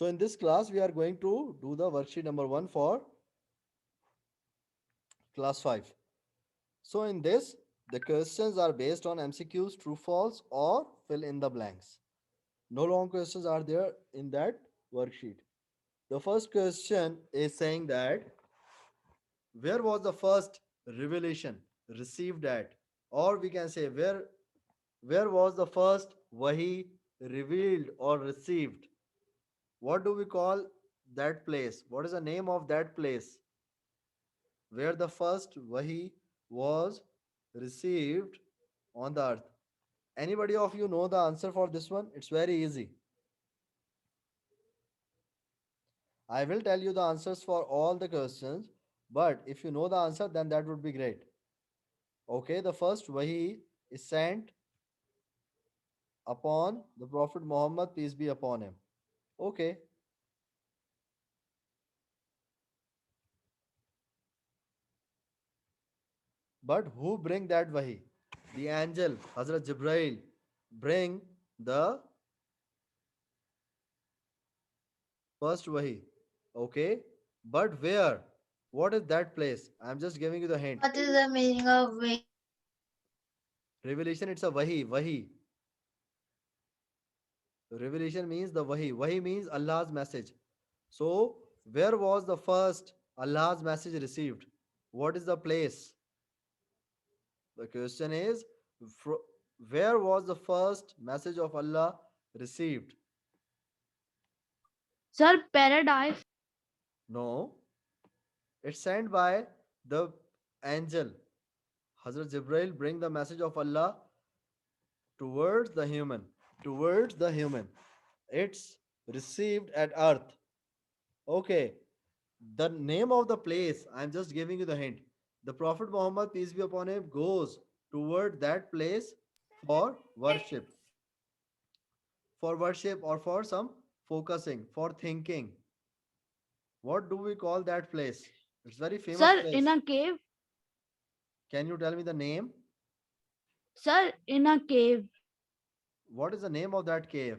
So in this class, we are going to do the worksheet number 1 for class 5. So in this, the questions are based on MCQs, true, false, or fill in the blanks. No long questions are there in that worksheet. The first question is saying that where was the first revelation received at? Or we can say where was the first wahi revealed or received? What do we call that place? What is the name of that place where the first wahi was received on the earth? Anybody of you know the answer for this one? It's very easy. I will tell you the answers for all the questions, but if you know the answer, then that would be great. Okay, the first wahi is sent upon the Prophet Muhammad, peace be upon him. Okay, but who bring that wahi? The angel, Hazrat Jibrail, bring the first wahi. Okay, but where? What is that place? I'm just giving you the hint. What is the meaning of wahi? Revelation, it's a wahi, wahi. Revelation means the wahi. Wahi means Allah's message. So, where was the first Allah's message received? What is the place? The question is, where was the first message of Allah received? Sir, paradise. No, it's sent by the angel. Hazrat Jibrail bring the message of Allah towards the human. Towards the human. It's received at earth. Okay. The name of the place, I'm just giving you the hint. The Prophet Muhammad, peace be upon him, goes toward that place for worship. For worship or for some focusing, for thinking. What do we call that place? It's very famous Sir, in place. a cave. Can you tell me the name? Sir, in a cave. What is the name of that cave?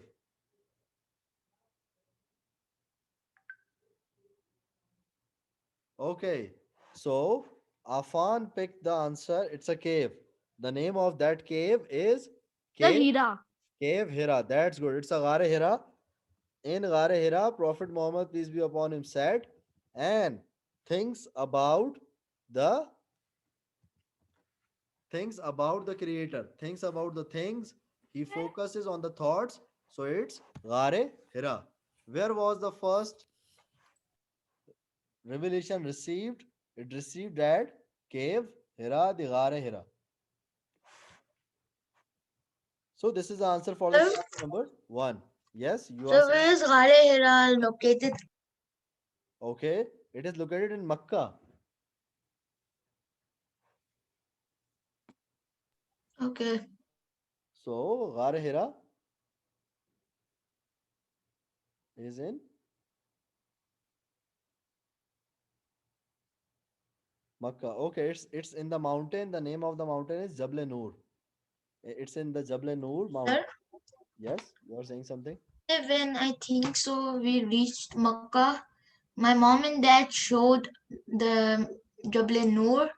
Okay. So, Afan picked the answer. It's a cave. The name of that cave is The Cave, Hira. Cave Hira. That's good. It's a Ghar Hira. In Ghar Hira, Prophet Muhammad, peace be upon him, said and thinks about the creator, thinks about the things, he focuses on the thoughts. So it's Ghar Hira. Where was the first revelation received? It received at Cave Hira, the Ghar Hira. So this is the answer for the Sir, question number one. Yes, you are so saying. where is Ghare Hira located? Okay, it is located in Makkah. Okay. So Ghar Hira is in Makkah. Okay, it's in the mountain. The name of the mountain is Jabal Noor. It's in the Jabal Noor mountain. Sir, Yes, you are saying something. when I think so, we reached Makkah. My mom and dad showed the Jabal Noor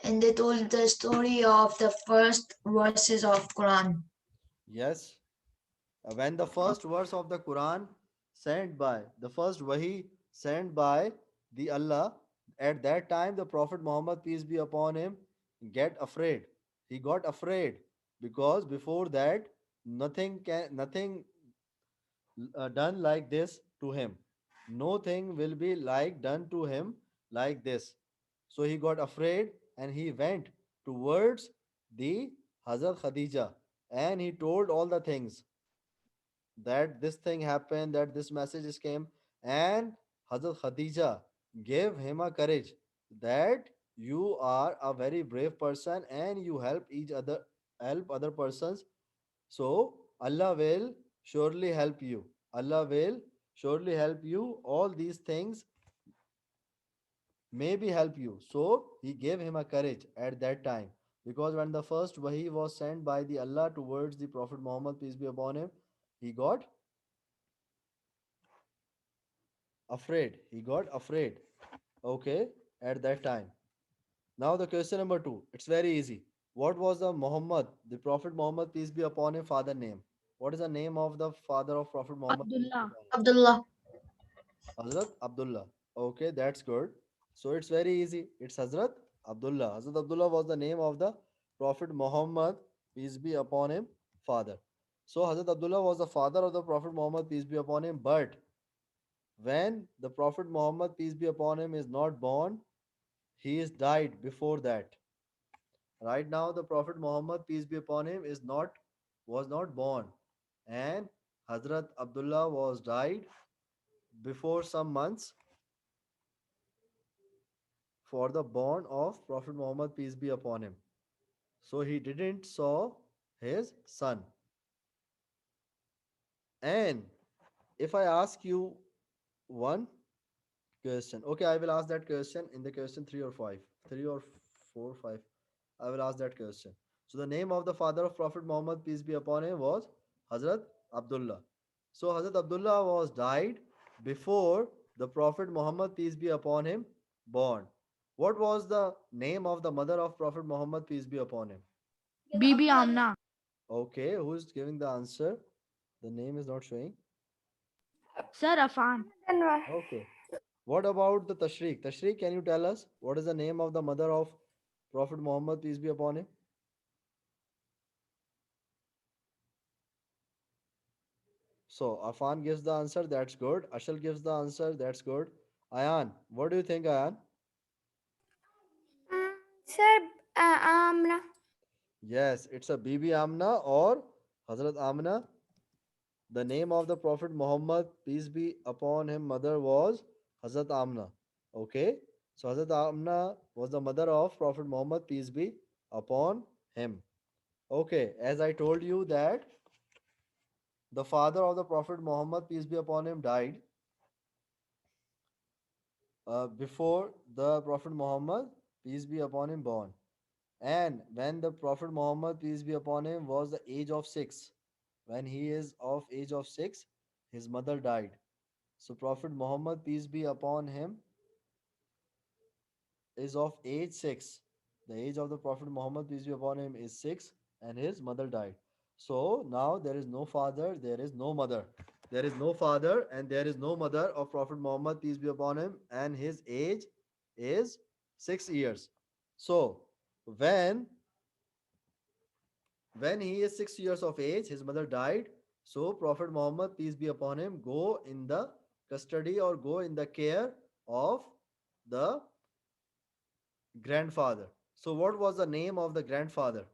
and they told the story of the first verses of Quran. Yes, when the first verse of the Quran sent by the first Wahi sent by the Allah, at that time the Prophet Muhammad, peace be upon him, get afraid. He got afraid because before that nothing done like this to him. No thing will be like done to him like this. So he got afraid and he went towards the Hazrat Khadija and he told all the things that this thing happened, that this messages came, and Hazrat Khadija gave him a courage that you are a very brave person and you help other persons. So Allah will surely help you. Allah will surely help you. All these things maybe help you. So he gave him a courage at that time. Because when the first wahi was sent by the Allah towards the Prophet Muhammad, peace be upon him, he got Afraid. He got afraid. Okay, at that time. Now the question number two. It's very easy. What was the Prophet Muhammad, peace be upon him, father name? What is the name of the father of Prophet Muhammad, peace be Abdullah. upon him? Abdullah. Hazrat Abdullah. Okay, that's good. So it's very easy. It's Hazrat Abdullah. Hazrat Abdullah was the name of the Prophet Muhammad, peace be upon him, father. So Hazrat Abdullah was the father of the Prophet Muhammad, peace be upon him. But when the Prophet Muhammad, peace be upon him, is not born, he is died before that. Right now, the Prophet Muhammad, peace be upon him, is not was not born, and Hazrat Abdullah was died before some months for the born of Prophet Muhammad, peace be upon him. So he didn't saw his son. And if I ask you one question, okay, I will ask that question in the question three or five, three or four, five. I will ask that question. So the name of the father of Prophet Muhammad, peace be upon him, was Hazrat Abdullah. So Hazrat Abdullah was died before the Prophet Muhammad, peace be upon him, born. What was the name of the mother of Prophet Muhammad, peace be upon him? Bibi Amna. Okay, who is giving the answer? The name is not showing. Sir Afan. Okay. What about the Tashriq? Tashriq, can you tell us what is the name of the mother of Prophet Muhammad, peace be upon him? So Afan gives the answer, that's good. Ashal gives the answer, that's good. Ayan, what do you think, Ayan? Sir, Amna. Yes, it's a Bibi Amna or Hazrat Amna. The name of the Prophet Muhammad, peace be upon him, mother was Hazrat Amna. Okay, so Hazrat Amna was the mother of Prophet Muhammad, peace be upon him. Okay, as I told you that the father of the Prophet Muhammad, peace be upon him, died before the Prophet Muhammad, peace be upon him, born. And when the Prophet Muhammad, peace be upon him, was the age of 6, when he is of age of 6, his mother died. So Prophet Muhammad, peace be upon him, is of age 6. The age of the Prophet Muhammad, peace be upon him, is 6, and his mother died. So now there is no father, there is no mother. There is no father and there is no mother of Prophet Muhammad, peace be upon him, and his age is 6 years. So when when he is 6 years of age, his mother died. So Prophet Muhammad, peace be upon him, go in the custody or go in the care of the grandfather. So what was the name of the grandfather?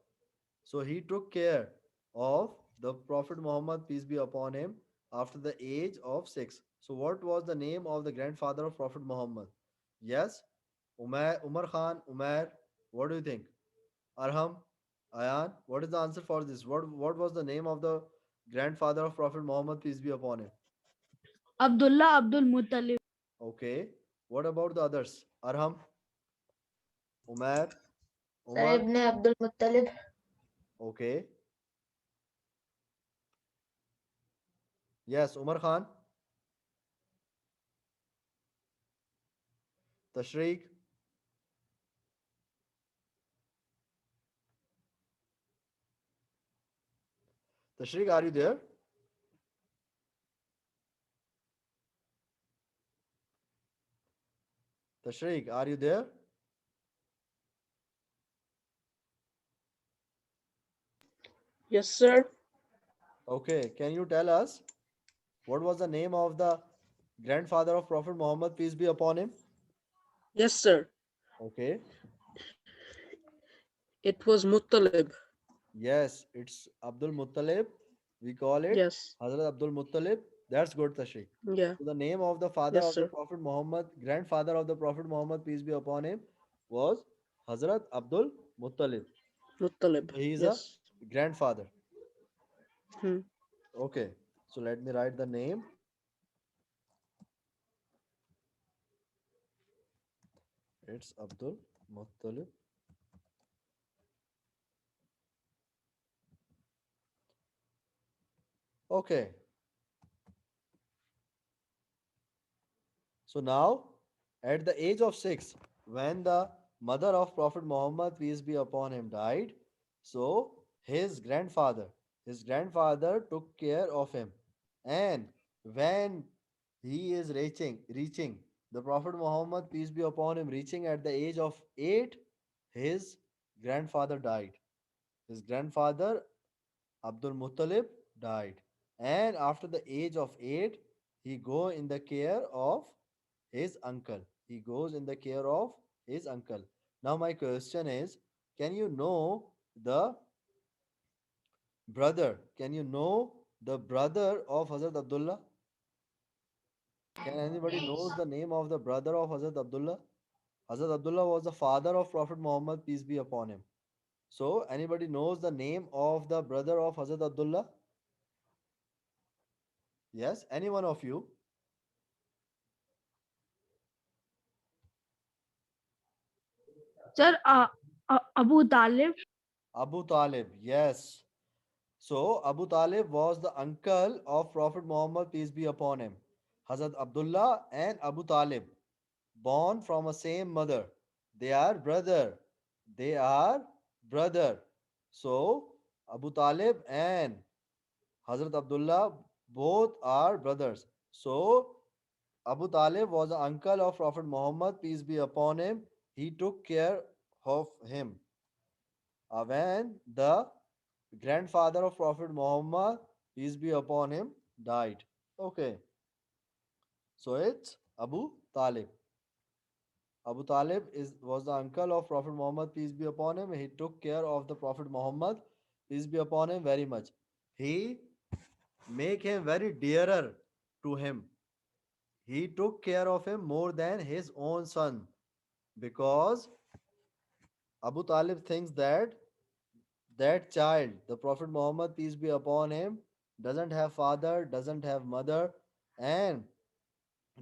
So he took care of the Prophet Muhammad, peace be upon him, after the age of 6. So what was the name of the grandfather of Prophet Muhammad? Yes, Umar Khan, Umar, what do you think? Arham, Ayan, what is the answer for this? What was the name of the grandfather of Prophet Muhammad, peace be upon him? Abdullah Abdul Muttalib. Okay. What about the others? Arham, Umar, Sir Umar. Ibn Abdul Muttalib. Okay. Yes, Umar Khan, Tashriq, Tashriq, are you there? Tashriq, are you there? Yes, sir. Okay. Can you tell us what was the name of the grandfather of Prophet Muhammad, peace be upon him? Yes, sir. Okay. It was Muttalib. Yes, it's Abdul Muttalib. We call it Yes. Hazrat Abdul Muttalib. That's good, Tashriq. Yeah. So the name of the father Yes, of the sir. Prophet Muhammad, grandfather of the Prophet Muhammad, peace be upon him, was Hazrat Abdul Muttalib. Muttalib. So he is a Yes. grandfather. Hmm. Okay. So let me write the name. It's Abdul Muttalib. Okay. So now, at the age of 6, when the mother of Prophet Muhammad, peace be upon him, died, so his grandfather took care of him. And when he is reaching the Prophet Muhammad, peace be upon him, reaching at the age of 8, his grandfather died. His grandfather Abdul Muttalib died. And after the age of 8, he go in the care of his uncle. He goes in the care of his uncle. Now my question is, can you know the can you know the brother of Hazrat Abdullah? Can anybody knows the name of the brother of Hazrat Abdullah? Hazrat Abdullah was the father of Prophet Muhammad, peace be upon him. So anybody knows the name of the brother of Hazrat Abdullah? Yes, any one of you? Sir, Abu Talib. Abu Talib, yes. So Abu Talib was the uncle of Prophet Muhammad, peace be upon him. Hazrat Abdullah and Abu Talib, born from a same mother. They are brother. They are brother. So Abu Talib and Hazrat Abdullah both are brothers. So Abu Talib was the uncle of Prophet Muhammad, peace be upon him. He took care of him. When the grandfather of Prophet Muhammad, peace be upon him, died. Okay, so it's Abu Talib. Abu Talib was the uncle of Prophet Muhammad, peace be upon him. He took care of the Prophet Muhammad, peace be upon him, very much. He make him very dearer to him. He took care of him more than his own son, because Abu Talib thinks that child, the Prophet Muhammad, peace be upon him, doesn't have father, doesn't have mother, and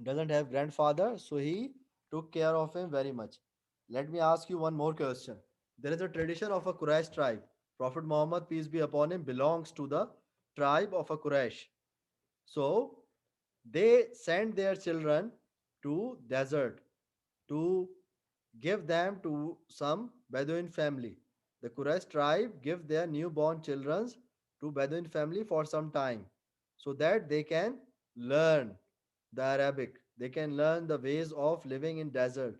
doesn't have grandfather, so he took care of him very much. Let me ask you one more question. There is a tradition of a Quraysh tribe. Prophet Muhammad, peace be upon him, belongs to the tribe of a Quraysh. So they send their children to desert to give them to some Bedouin family. The Quraysh tribe give their newborn children to Bedouin family for some time, so that they can learn the Arabic. They can learn the ways of living in desert.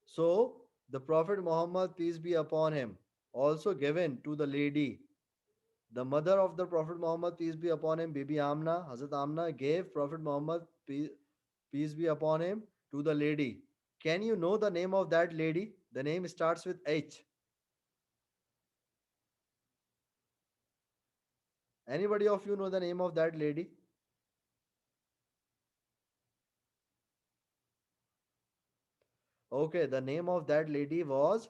So the Prophet Muhammad, peace be upon him, also given to the lady, the mother of the Prophet Muhammad, peace be upon him, Bibi Amna, Hazrat Amna gave Prophet Muhammad, peace be upon him, to the lady. Can you know the name of that lady? The name starts with H. Anybody of you know the name of that lady? Okay, the name of that lady was,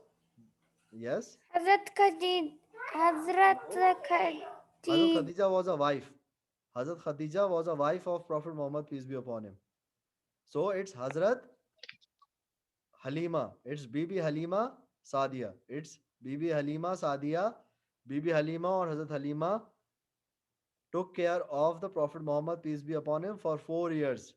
yes, Hazrat Khadij. Hazrat Hazrat Khadij. Khadija was a wife. Hazrat Khadija was a wife of Prophet Muhammad, peace be upon him. So it's Hazrat Halima. It's Bibi Halima Sadia. It's Bibi Halima Sadia. Bibi Halima or Hazrat Halima took care of the Prophet Muhammad, peace be upon him, for 4 years.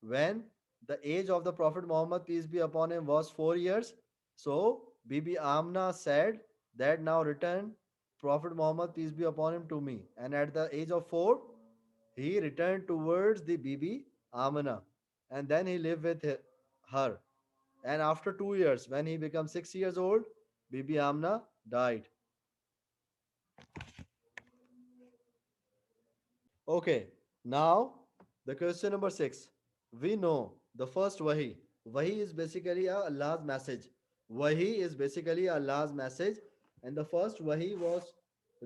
When the age of the Prophet Muhammad, peace be upon him, was 4 years, so Bibi Amna said that now return Prophet Muhammad, peace be upon him, to me. And at the age of 4, he returned towards the Bibi Amna, and then he lived with her. And after 2 years, when he becomes 6 years old, Bibi Amna died. Okay, now the question number 6. We know the first Wahi. Wahi is basically a Allah's message. Wahi is basically Allah's message, and the first Wahi was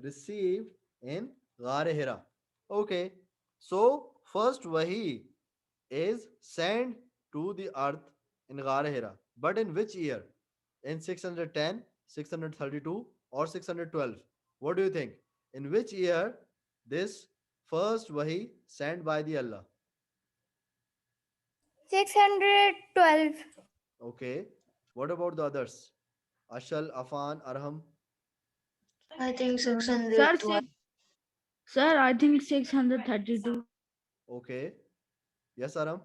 received in Ghar Hira. Okay, so first Wahi is sent to the earth in Ghar Hira. But in which year? In 610, 632, or 612? What do you think? In which year this first Wahi sent by the Allah? 612. Okay. What about the others? Ashal, Afan, Arham. I think Sir, 612. sir, I think 632. Okay. Yes, Aram.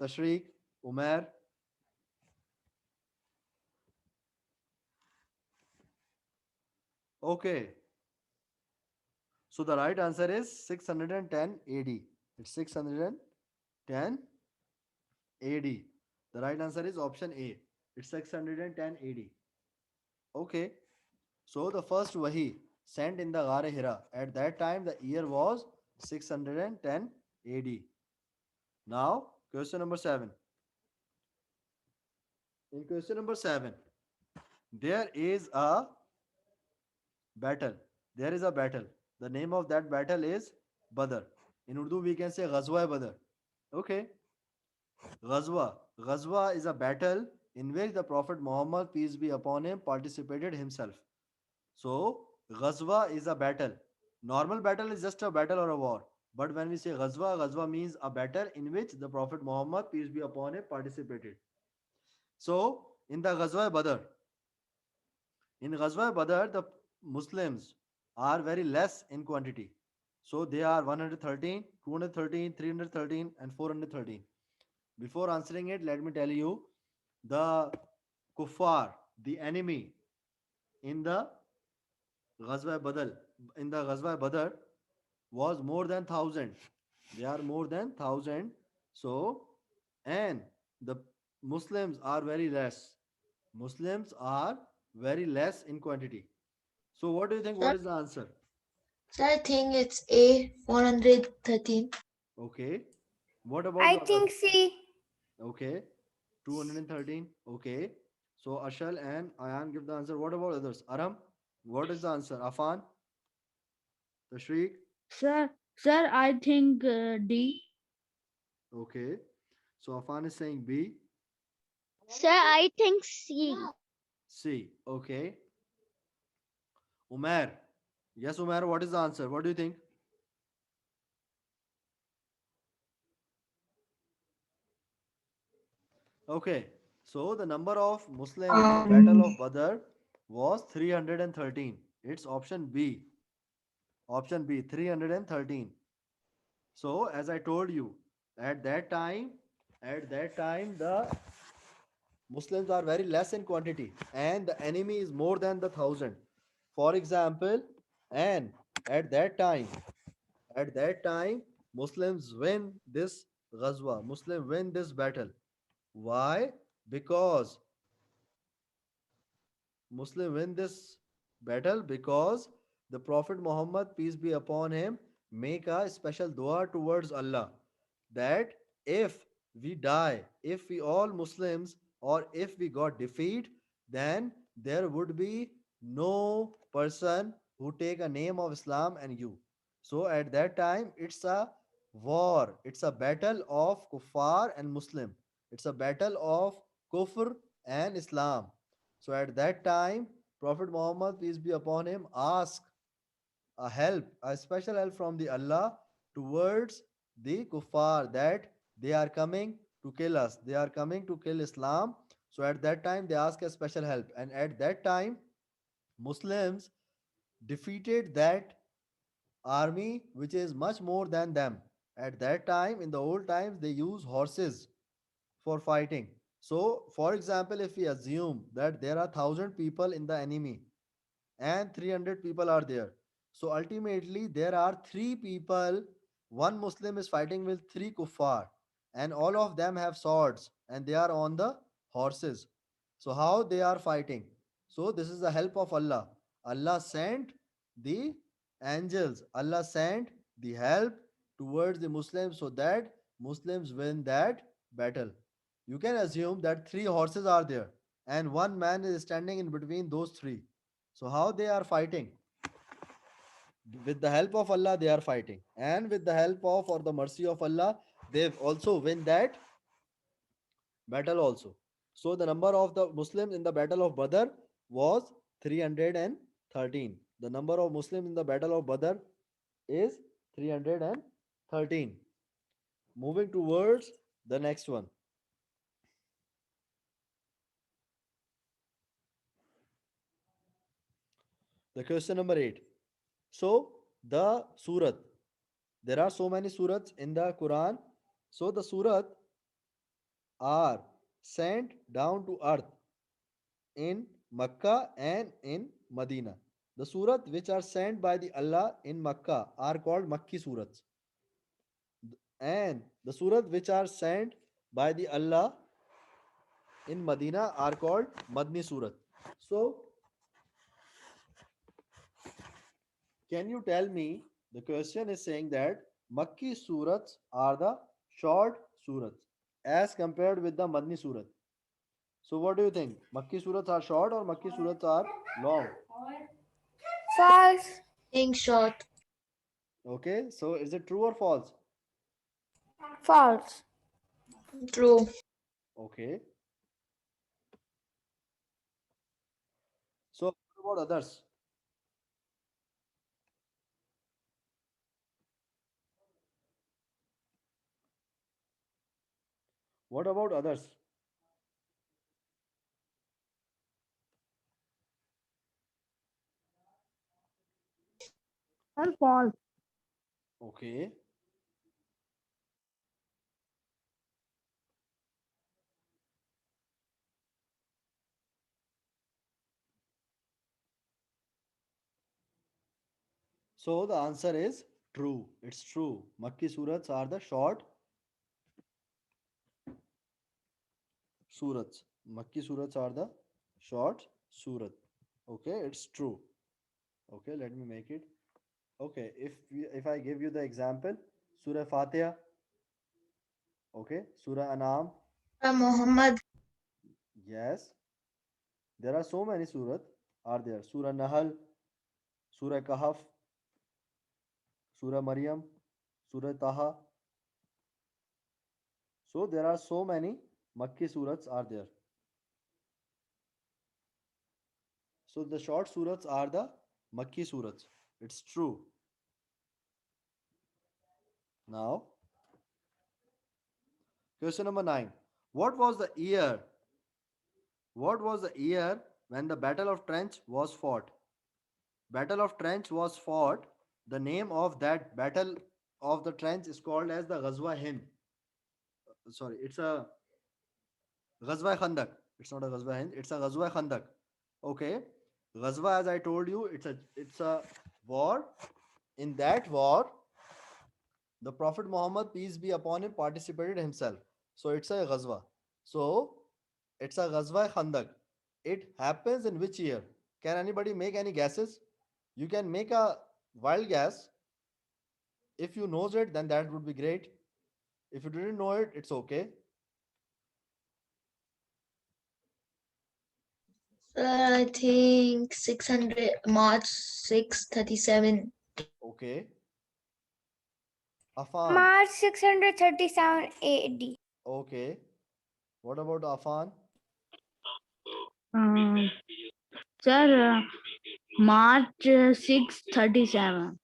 Tashriq, Umair. Okay. So the right answer is 610 AD. It's 610 AD. The right answer is option A. It's 610 AD. Okay. So the first Wahi sent in the Ghar Hira. At that time, the year was 610 AD. Now, question number 7. In question number 7, there is a battle. There is a battle. The name of that battle is Badr. In Urdu, we can say Ghazwa Badr. Okay. Ghazwa. Ghazwa is a battle in which the Prophet Muhammad, peace be upon him, participated himself. So, Ghazwa is a battle. Normal battle is just a battle or a war. But when we say Ghazwa, Ghazwa means a battle in which the Prophet Muhammad, peace be upon him, participated. So, in the Ghazwa Badr, in Ghazwa Badr, the Muslims are very less in quantity. So, they are 113, 213, 313, and 413. Before answering it, let me tell you the kuffar, the enemy in the Ghazwa Badr, was more than 1,000. They are more than 1,000. So, and the Muslims are very less. Muslims are very less in quantity. So, what do you think? What Sir, is the answer? sir, I think it's A, 413. Okay. What about I the others? think C. Okay. 213. Okay. So, Ashal and Ayan give the answer. What about others? Aram, what is the answer? Afan, Tashriq. Sir, I think D. Okay. So, Afan is saying B. Sir, I think C. C. Okay. Umair. Yes, Umair, what is the answer? What do you think? Okay. So the number of Muslims in the Battle of Badr was 313. It's option B. Option B, 313. So as I told you, at that time, the Muslims are very less in quantity and the enemy is more than the 1,000. For example, and at that time, Muslims win this Ghazwa. Muslims win this battle. Why? Because Muslim win this battle because the Prophet Muhammad, peace be upon him, make a special dua towards Allah that if we die, if we all Muslims or if we got defeat, then there would be no person who take a name of Islam and you. So at that time, it's a war. It's a battle of kuffar and Muslim. It's a battle of kufr and Islam. So at that time, Prophet Muhammad, peace be upon him, asked a help, a special help from the Allah towards the kuffar that they are coming to kill us. They are coming to kill Islam. So at that time, they ask a special help. And at that time, Muslims defeated that army which is much more than them. At that time, in the old times, they use horses for fighting. So, for example, if we assume that there are 1,000 people in the enemy and 300 people are there, so ultimately there are three people. One Muslim is fighting with three kuffar, and all of them have swords and they are on the horses. So, how they are fighting? So, this is the help of Allah. Allah sent the angels, Allah sent the help towards the Muslims so that Muslims win that battle. You can assume that three horses are there and one man is standing in between those three. So, how they are fighting? With the help of Allah, they are fighting, and with the help of or the mercy of Allah, they've also win that battle also. So, the number of the Muslims in the battle of Badr was 313. The number of Muslims in the battle of Badr is 313. Moving towards the next one. The question number 8. So, the surat. There are so many surats in the Quran. So, the surat are sent down to earth in Makkah and in Medina. The surat which are sent by the Allah in Makkah are called Makki surats. And the surat which are sent by the Allah in Medina are called Madni surat. So, can you tell me? The question is saying that Makki surats are the short surats as compared with the Madni surat. So, what do you think? Makki surats are short or Makki surats are long? False. Think short. Okay, so is it true or false? False. True. Okay, so what about others? What about others? Sir, false. Okay, so the answer is true. It's true. Makki surats are the short surats. Makki surats are the short surat. Okay, it's true. Okay, let me make it. Okay, if I give you the example, Surah Fatiha, okay, Surah Anam, Muhammad. yes, there are so many surat are there. Surah Nahl, Surah Kahf, Surah Maryam, Surah Taha. So there are so many Makki surats are there. So the short surats are the Makki surats. It's true. Now, question number 9. What was the year? What was the year when the Battle of Trench was fought? Battle of Trench was fought. The name of that battle of the trench is called as the Ghazwa Hind. Sorry, it's a Ghazwa Khandak. It's not a Ghazwa Hind. It's a Ghazwa Khandak. Okay, Ghazwa, as I told you, it's a war. In that war, the Prophet Muhammad, peace be upon him, participated himself. So it's a Ghazwa. So it's a Ghazwa Khandak. It happens in which year? Can anybody make any guesses? You can make a wild guess. If you knows it, then that would be great. If you didn't know it, it's okay. I think 600 March 637. Okay. Afan. March 637 AD. Okay. What about Afan? Um, sir, March 637.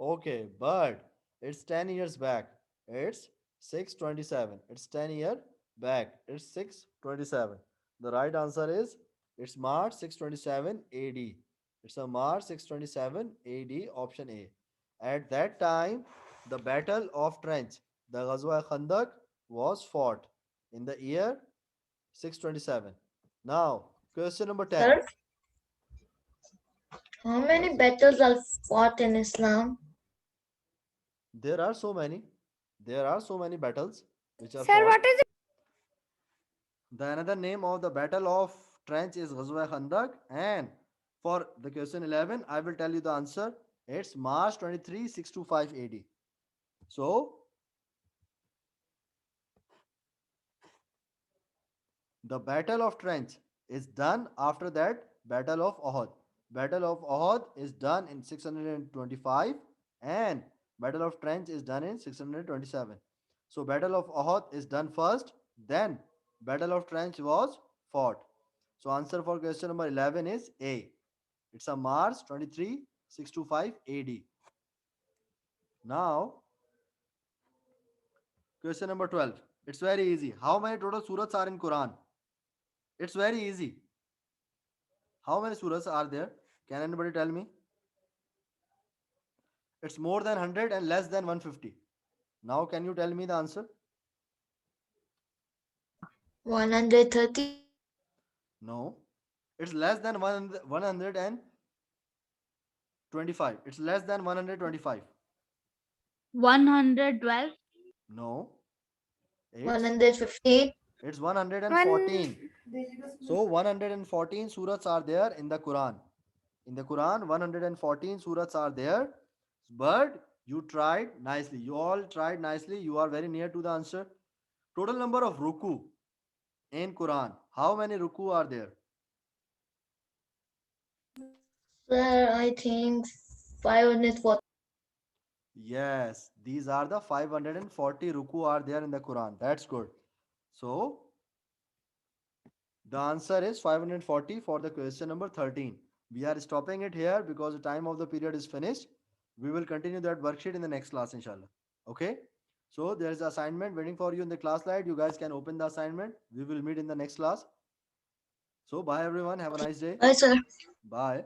Okay, but it's 10 years back. It's 627. It's 10-year back. It's 627. The right answer is it's March 627 AD. It's a March 627 AD, option A. At that time, the Battle of Trench, the Ghazwa Khandak, was fought in the year 627. Now, question number 10. Sir, how many battles are fought in Islam? There are so many. There are so many battles which are Sir, fought. what is it? The another name of the battle of trench is Ghazwa Khandak. And for the question 11, I will tell you the answer. It's March 23, 625 AD. So the battle of trench is done after that battle of Uhud. Battle of Uhud is done in 625 and battle of trench is done in 627. So battle of Uhud is done first, then battle of trench was fought. So answer for question number 11 is A. It's a March 23, 625 AD. Now, question number 12. It's very easy. How many total surahs are in Quran? It's very easy. How many surahs are there? Can anybody tell me? It's more than 100 and less than 150. Now, can you tell me the answer? 130. No. It's less than 125. It's less than 125. 112. No. It's, 115. it's 114. So 114 surahs are there in the Quran. In the Quran, 114 surahs are there. But you tried nicely. You all tried nicely. You are very near to the answer. Total number of ruku in Quran. How many ruku are there? Sir, I think 540. Yes, these are the 540 ruku are there in the Quran. That's good. So the answer is 540 for the question number 13. We are stopping it here because the time of the period is finished. We will continue that worksheet in the next class, inshallah. Okay? So there is assignment waiting for you in the class slide. You guys can open the assignment. We will meet in the next class. So bye everyone. Have a nice day. Bye, sir. Bye.